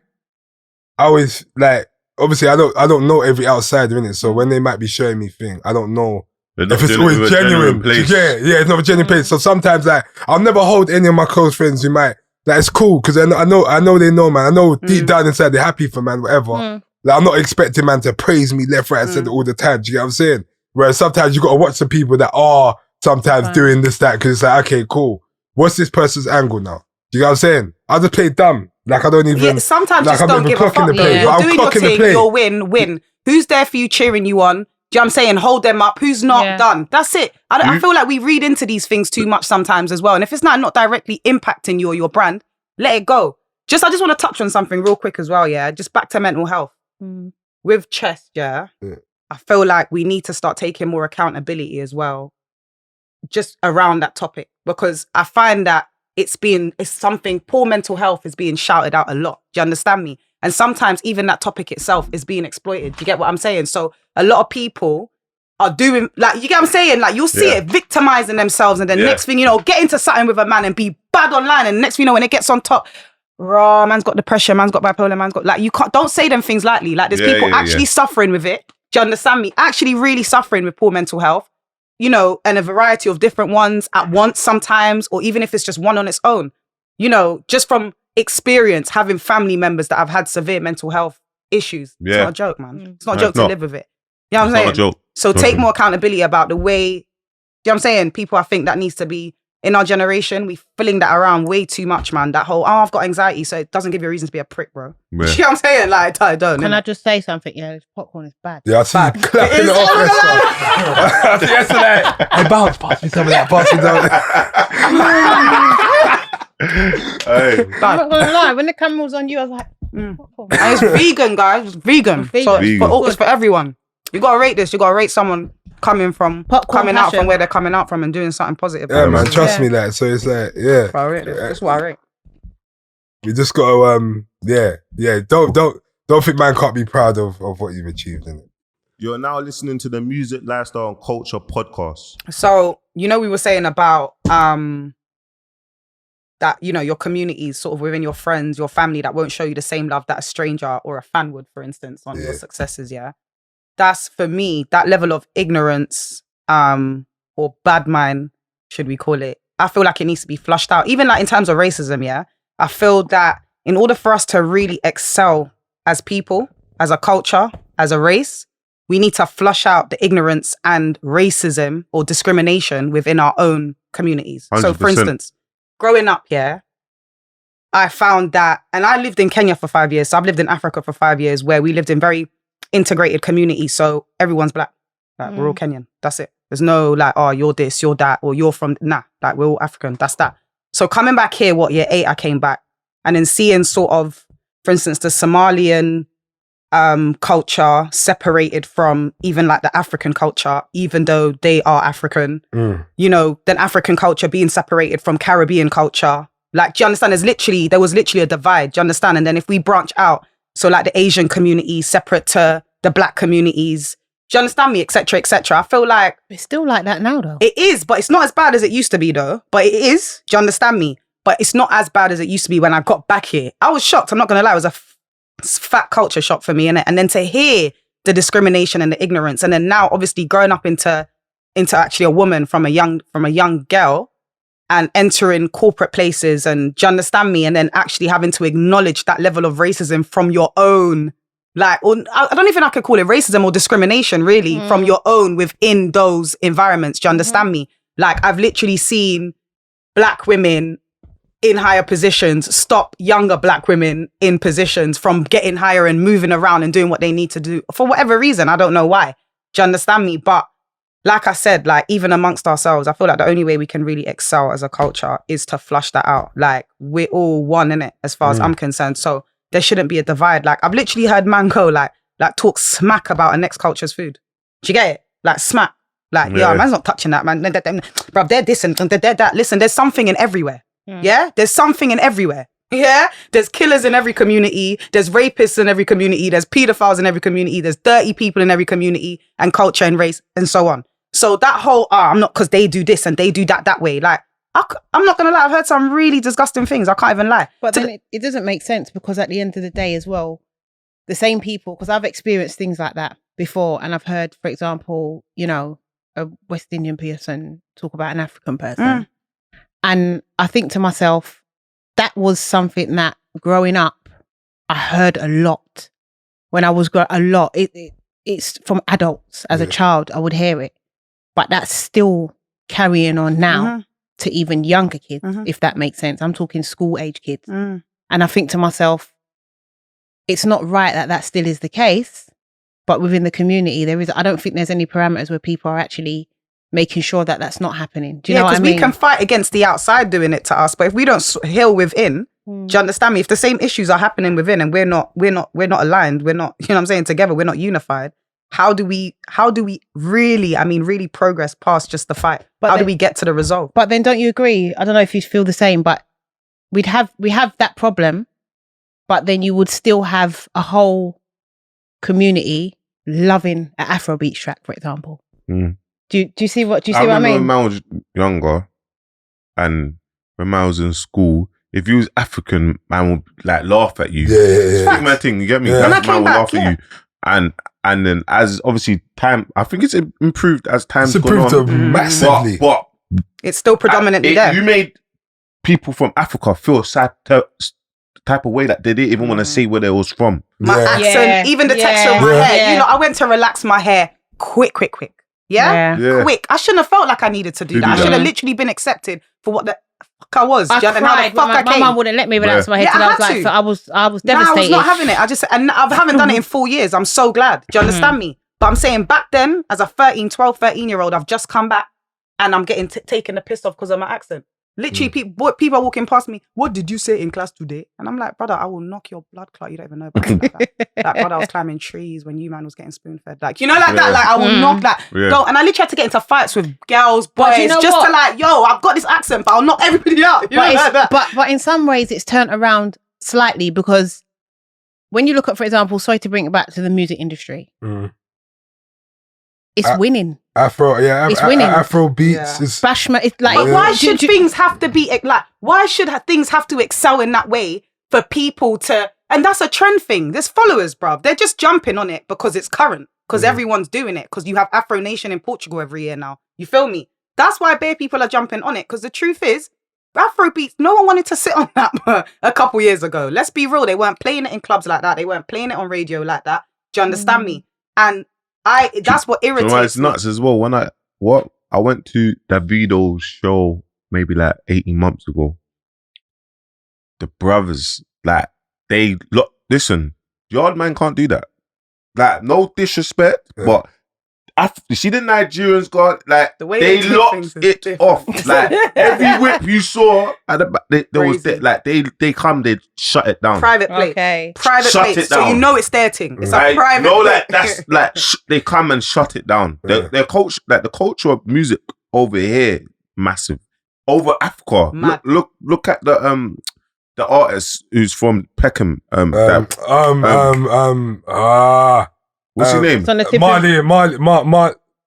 I always like. Obviously, I don't know every outsider in it. So when they might be showing me thing, I don't know if it's always genuine. Yeah, it's not a genuine place. So sometimes, like, I'll never hold any of my close friends who might. Like, it's cool because I know they know, man. I know deep down inside they're happy for man, whatever. Like, I'm not expecting man to praise me left, right, and center all the time. Do you get what I'm saying? Whereas sometimes you got to watch the people that are sometimes doing this, that, because it's like, okay, cool. What's this person's angle now? Do you get what I'm saying? I just play dumb. Like, I don't even... Yeah, sometimes like, just don't give a fuck. You're doing your thing, you'll win. Who's there for you cheering you on? Do you know what I'm saying? Hold them up. Who's not done? That's it. I feel like we read into these things too much sometimes as well. And if it's not directly impacting you or your brand, let it go. I just want to touch on something real quick as well, yeah? Just back to mental health. With chess, I feel like we need to start taking more accountability as well, just around that topic, because I find that it's something, poor mental health is being shouted out a lot. Do you understand me? And sometimes even that topic itself is being exploited. Do you get what I'm saying? So a lot of people are doing, like, you get what I'm saying? Like, you'll see it victimizing themselves, and then next thing you know, get into something with a man and be bad online, and next thing you know, when it gets on top, raw, man's got depression, man's got bipolar, man's got, like, you can't, don't say them things lightly. Like, there's people actually suffering with it. Do you understand me? Actually really suffering with poor mental health, you know, and a variety of different ones at once sometimes, or even if it's just one on its own, you know, just from experience, having family members that have had severe mental health issues. It's not a joke, man. It's not a joke to live with it. You know what I'm saying? Not a joke. So take more accountability about the way, you know what I'm saying? People, I think that needs to be, in our generation, we filling that around way too much, man. That whole, I've got anxiety, so it doesn't give you a reason to be a prick, bro. Yeah. You know what I'm saying? Like, I don't. Can I just say something? Yeah, this popcorn is bad. Yeah, I see you clapping it off. Yesterday, hey, bounce, pass me some of that, pass me some of that. Hey. I'm not gonna lie, when the camera was on you, I was like, popcorn. And it's vegan, guys. It's vegan. So it's for everyone. You gotta rate this. You gotta rate someone coming out from where they're coming out from and doing something positive. Yeah, man, trust me, like, so it's like, That's what I rate. We just gotta, don't think man can't be proud of what you've achieved, innit? You're now listening to the Music, Lifestyle and Culture podcast. So, you know, we were saying about that, you know, your communities sort of within your friends, your family that won't show you the same love that a stranger or a fan would, for instance, on your successes, That's, for me, that level of ignorance or bad mind, should we call it, I feel like it needs to be flushed out. Even like in terms of racism, I feel that in order for us to really excel as people, as a culture, as a race, we need to flush out the ignorance and racism or discrimination within our own communities. 100%. So for instance, growing up, I found that, and I lived in Kenya for 5 years, so I've lived in Africa for 5 years, where we lived in very integrated community, so everyone's black. Like, we're all Kenyan. That's it. There's no like, oh, you're this, you're that, or you're from, nah, like we're all African, that's that. So coming back here, year 8, I came back, and then seeing sort of, for instance, the Somalian culture separated from even like the African culture, even though they are African, you know, then African culture being separated from Caribbean culture. Like, do you understand? There was literally a divide, do you understand? And then if we branch out, so like the Asian community separate to the Black communities, do you understand me, etc., etc. I feel like it's still like that now, though. It is, but it's not as bad as it used to be, though. But it is. Do you understand me? But it's not as bad as it used to be when I got back here. I was shocked. I'm not gonna lie. It was a fat culture shock for me, innit? And then to hear the discrimination and the ignorance, and then now obviously growing up into actually a woman from a young girl, and entering corporate places, and do you understand me? And then actually having to acknowledge that level of racism from your own. Like, or, I don't even know if I could call it racism or discrimination, really, from your own within those environments. Do you understand me? Like, I've literally seen Black women in higher positions stop younger Black women in positions from getting higher and moving around and doing what they need to do for whatever reason. I don't know why. Do you understand me? But like I said, like, even amongst ourselves, I feel like the only way we can really excel as a culture is to flush that out. Like, we're all one, innit, as far as I'm concerned. So there shouldn't be a divide. Like, I've literally heard man go like talk smack about a next culture's food. Do you get it? Like, smack. Like, yeah, man's not touching that, man. Bro, they're this and they're that. Listen, there's something in everywhere. Yeah? There's something in everywhere. Yeah? There's killers in every community. There's rapists in every community. There's pedophiles in every community. There's dirty people in every community, and culture and race and so on. So that whole, I'm not, because they do this and they do that way. Like, I'm not going to lie, I've heard some really disgusting things. I can't even lie. But then it doesn't make sense, because at the end of the day as well, the same people, because I've experienced things like that before, and I've heard, for example, you know, a West Indian person talk about an African person. And I think to myself, that was something that growing up, I heard a lot. When I was a lot, it's from adults. As a child, I would hear it. But that's still carrying on now to even younger kids, if that makes sense. I'm talking school age kids. And I think to myself, it's not right that still is the case. But within the community, I don't think there's any parameters where people are actually making sure that that's not happening. Do you know what I mean? Because we can fight against the outside doing it to us, but if we don't heal within, do you understand me? If the same issues are happening within and we're not aligned, we're not, you know what I'm saying, together, we're not unified, how do we really progress past just the fight? But how do we get to the resolve? But then don't you agree? I don't know if you feel the same, but we have that problem, but then you would still have a whole community loving an Afrobeat track, for example. Do you see what I mean? When I was younger and when I was in school, if you was African, man would like laugh at you. Yeah. My thing, you get me? Man would laugh at you. And then as obviously time, I think it's improved as time's gone on. Massively. But it's still predominantly there. You made people from Africa feel sad type of way that they didn't even want to say where they was from. My accent, even the texture of my hair. You know, I went to relax my hair quick. Yeah? Quick. I shouldn't have felt like I needed to do that. I should have literally been accepted for what the fuck I was. I cried. My mum wouldn't let me relax my hair till I was devastated. I was not having it. I haven't done it in 4 years. I'm so glad. Do you understand me? But I'm saying back then, as a 13-year-old, I've just come back and I'm getting taken the piss off because of my accent. Literally, people are walking past me. What did you say in class today? And I'm like, brother, I will knock your blood clot. You don't even know about that. Like, brother, I was climbing trees when you man was getting spoon fed. Like, you know, like that. Like, I will knock that. Go. And I literally had to get into fights with girls, boys, just to like, yo, I've got this accent, but I'll knock everybody out. You know, like that. But in some ways, it's turned around slightly, because when you look at, for example, sorry to bring it back to the music industry, it's winning. It's winning. Afro beats. It's Bashment. It's like, but why should things have to be like? Why should things have to excel in that way for people to? And that's a trend thing. There's followers, bruv. They're just jumping on it because it's current. Because everyone's doing it. Because you have Afro Nation in Portugal every year now. You feel me? That's why bare people are jumping on it. Because the truth is, Afro beats. No one wanted to sit on that a couple years ago. Let's be real. They weren't playing it in clubs like that. They weren't playing it on radio like that. Do you understand me? And that's what irritates me. It's nuts as well. When I went to Davido's show maybe like 18 months ago. The brothers, like, listen, Yard Man can't do that. Like, no disrespect, but You see the Nigerians got like The way they they do locked things is it different. off. Like every whip you saw at the back, they was Crazy. like they come, they shut it down. Private plate. Okay. Private Shut plate. it So you down. know it's their thing. It's a Like, private no, plate. like that's like they come and shut it down. Yeah. Their culture, like the culture of music over here, massive. Over Africa, Mad. look at the artist who's from Peckham. What's his name? It's on the tip of-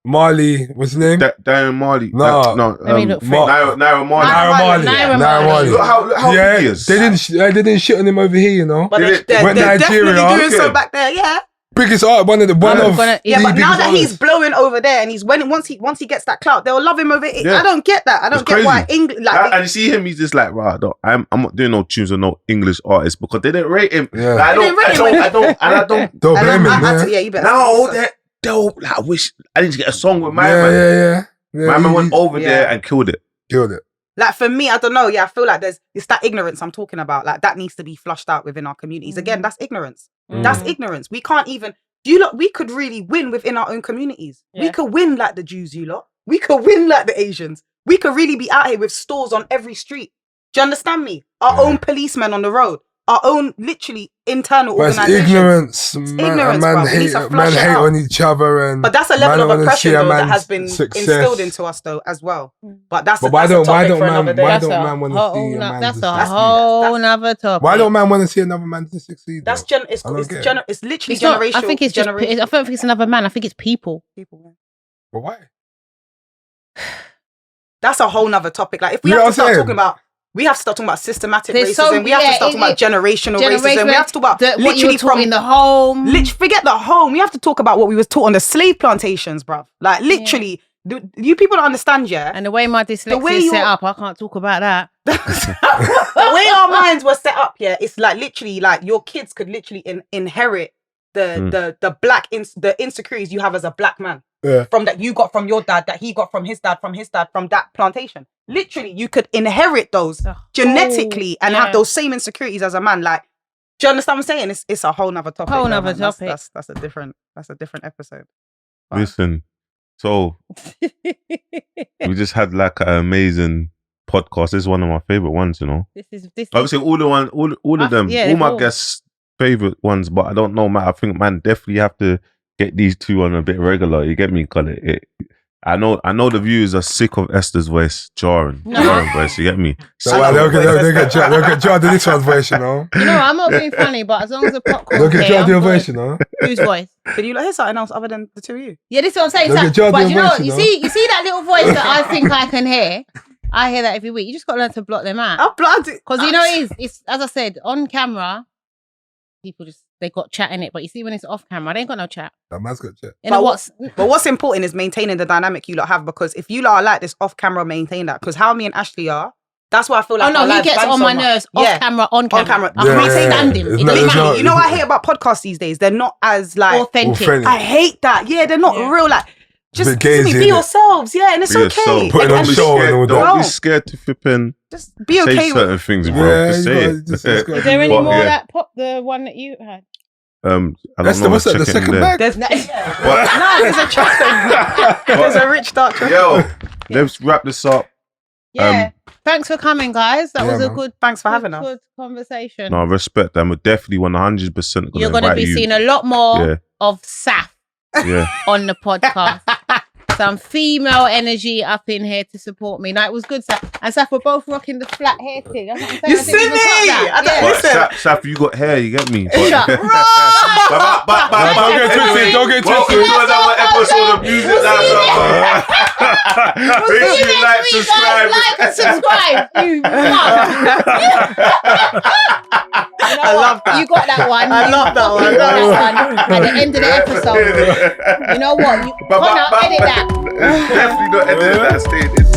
Marley, what's his name? Darren Marley. No. Let me look for it. Naira Marley. Naira Marley. Look how yeah, big he is. they didn't shit on him over here, you know. But Did they're, it- When they're Nigeria- definitely doing so Okay. back there, yeah. Biggest art, one of Yeah, the but But now biggest that he's artists. blowing over there, and he's once he gets that clout, they'll love him over it. Yeah. I don't get that. I don't It's get why crazy. English And you see him, he's just like, right, I'm not doing no tunes with no English artists because they didn't rate him. Yeah. Like, They didn't rate him. I don't. Don't blame him, yeah, yeah. you better. Now they'll like, I wish I need to get a song with my Yeah, man. yeah. My man went over Yeah. there and killed it. Killed it. Like for me, I don't know. Yeah, I feel like it's that ignorance I'm talking about. Like that needs to be flushed out within our communities. Again, that's ignorance. That's ignorance. We can't even. We could really win within our own communities. Yeah. We could win like the Jews, you lot. We could win like the Asians. We could really be out here with stores on every street. Do you understand me? Our own policemen on the road. Our own, literally, internal But it's organizations. ignorance. ignorance, man bruv. We need to hate, flush it out. on each other, and But that's a level man of wanna oppression see a though, that man's has been success. instilled into us though as well. But that's But why why don't for man another day. why That's don't a man want to whole see a no- man That's a succeed? whole nother topic. Why don't man want to see another man to succeed? That's though? it's I don't get it. it's literally It's not, generational. I think it's just. I don't think it's another man. I think it's people. people. But why? That's a whole nother topic. Like if we You know have to what I'm start saying? talking about, we have to start talking about systematic There's racism. so- we have to yeah, start talking about generational racism. We have to talk about what you literally were taught from in the home. forget the home. We have to talk about what we was taught on the slave plantations, bruv. Like literally, you people don't understand, yeah. And the way my dyslexia way is you're- set up, I can't talk about that. The way our minds were set up, yeah, it's like literally like your kids could literally inherit the the insecurities you have as a black man. Yeah. From that you got from your dad, that he got from his dad, from that plantation. Literally, you could inherit those genetically and have those same insecurities as a man. Like, do you understand what I'm saying? It's a whole nother topic. Whole though, nother man. topic. That's a different episode. Listen, so we just had like an amazing podcast. This is one of my favorite ones, you know. This Obviously, all of them, yeah, all they've my all- guests' favorite ones, but I don't know, man. I think, man, definitely have to get these two on a bit regular. You get me, Colin? I know the viewers are sick of Esther's voice, jarring voice. You get me? So why they'll get John to this one's voice, you know. You know, I'm not being funny, but as long as the popcorn. They'll get John to your voice, you know. Whose voice? Can you hear something else other than the two of you? Yeah, this is what I'm saying. Look sir. at Jordan But you know, voice, you know. you see that little voice that I think I can hear. I hear that every week. You just got to learn to block them out. I'm bloody. Because you know it's as I said, on camera, people they got chat in it. But you see when it's off camera, they ain't got no chat. That man's got chat. You know what's But what's important is maintaining the dynamic you lot have, because if you lot are like this off camera, maintain that. Because how me and Ashley are, that's why I feel like oh no, our he lives gets bang on so my much. nerves Yeah. off camera, on camera. On camera. I can't Yeah, stand yeah. him. It's It not- doesn't it's matter. not- You know what I hate about podcasts these days? They're not as like Authentic. Authentic. I hate that. Yeah, they're not real. Like just Bit gazy, be innit? yourselves. Yeah, and it's Be okay. yourself. Put it on And the show and all that. Don't be No. scared to flip and just be say okay with. certain things, bro. Yeah, just you say gotta- it. just gotta Is there any But, more yeah. that pop the one that you had? I don't That's know. what's that? The check it in second there. bag. There's no, What? there's a chocolate. There's a rich dark chocolate. Yo, let's wrap this up. Yeah. Thanks for coming, guys. That Yeah, was a man. good Thanks for having us. good conversation. No, I respect them. We're definitely 100% You're going gonna to be invite you. seeing a lot more Yeah. of Saf Yeah. on the podcast. Some female energy up in here to support me. No, it was good, Saf. And Saf, we're both rocking the flat hair thing. That's what I'm saying. You I didn't see even me? cut that. I don't- Yeah. But Listen. Saf, you got hair, you get me? Shut But- up. but Don't get twisted, don't get welcome twisted. to another episode of Music We'll see you Make sure you like, next week, subscribe. guys. Like and subscribe. You I love that. You got that one. I love that one. You got that one. At the end of the episode. You know what? Connor, edit that. Definitely not edit that stage.